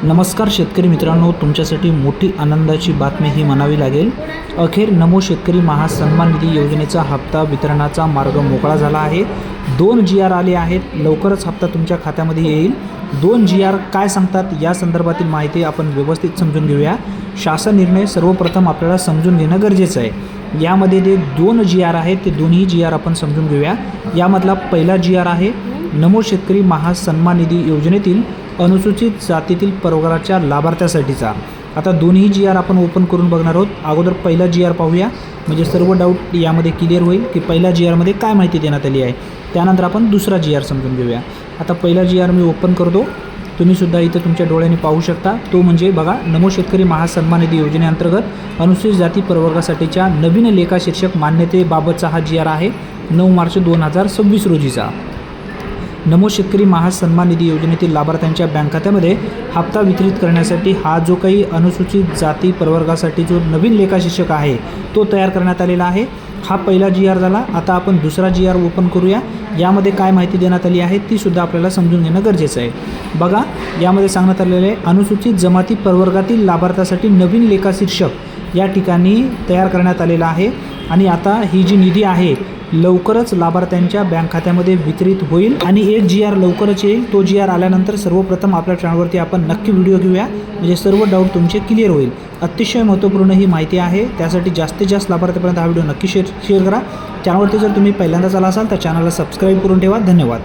नमस्कार शेतकरी मित्रांनो, तुमच्यासाठी मोठी आनंदाची बातमी ही म्हणावी लागेल। अखेर नमो शेतकरी महासन्मान निधी योजनेचा हप्ता वितरणाचा मार्ग मोकळा झाला आहे। 2 GR आले आहेत। लवकरच हप्ता तुमच्या खात्यामध्ये येईल। 2 GR काय सांगतात या संदर्भातील माहिती आपण व्यवस्थित समजून घेऊया। शासन निर्णय सर्वप्रथम आपल्याला समजून घेणं गरजेचं आहे। यामध्ये जे 2 GR आहेत ते दोन्ही GR आपण समजून घेऊया। यामधला पहिला GR आहे नमो शेतकरी महासन्मान निधी योजनेतील अनुसूचित जातीतील प्रवर्गाच्या लाभार्थ्यासाठीचा। आता दोन्ही GR आपण ओपन करून बघणार आहोत। अगोदर पहिला GR पाहूया, म्हणजे सर्व डाऊट यामध्ये क्लिअर होईल की पहिला GR मध्ये काय माहिती देण्यात आली आहे। त्यानंतर आपण दुसरा GR समजून घेऊया। आता पहिला GR मी ओपन करतो, तुम्ही सुद्धा इथे तुमच्या डोळ्यांनी पाहू शकता। तो म्हणजे बघा, नमो शेतकरी महासन्मान निधी योजनेअंतर्गत अनुसूचित जाती प्रवर्गासाठीच्या नवीन लेखा शीर्षक मान्यतेबाबतचा हा GR आहे 9 मार्च 2026 रोजीचा। नमो शेतकरी महासन्मान निधी योजनेतील लाभार्थ्यांच्या बँक खात्यामध्ये हप्ता वितरित करण्यासाठी हा जो काही अनुसूचित जाती प्रवर्गासाठी जो नवीन लेखा शीर्षक आहे तो तयार करण्यात आलेला आहे। हा पहिला GR झाला। आता आपण दुसरा GR ओपन करूया। यामध्ये काय माहिती देण्यात आली आहे ती सुद्धा आपल्याला समजून घेणं गरजेचं आहे। बघा, यामध्ये सांगण्यात आलेले आहे अनुसूचित जमाती प्रवर्गातील लाभार्थ्यासाठी नवीन लेखा शीर्षक या ठिकाणी तयार करण्यात आलेला आहे। आणि आता ही जी निधी आहे लवकरच लाभार्थ्यांच्या बँक खात्यामध्ये वितरित होईल आणि एक GR लवकरच येईल। तो GR आल्यानंतर सर्वप्रथम आपल्या चॅनलवरती आपण नक्की व्हिडिओ घेऊया, म्हणजे सर्व डाऊट तुमचे क्लिअर होईल। अतिशय महत्त्वपूर्ण ही माहिती आहे, त्यासाठी जास्तीत जास्त लाभार्थ्यापर्यंत हा व्हिडिओ नक्की शेअर करा। चॅनलवरती जर तुम्ही पहिल्यांदाच आला असाल तर चॅनलला सबस्क्राईब करून ठेवा। धन्यवाद।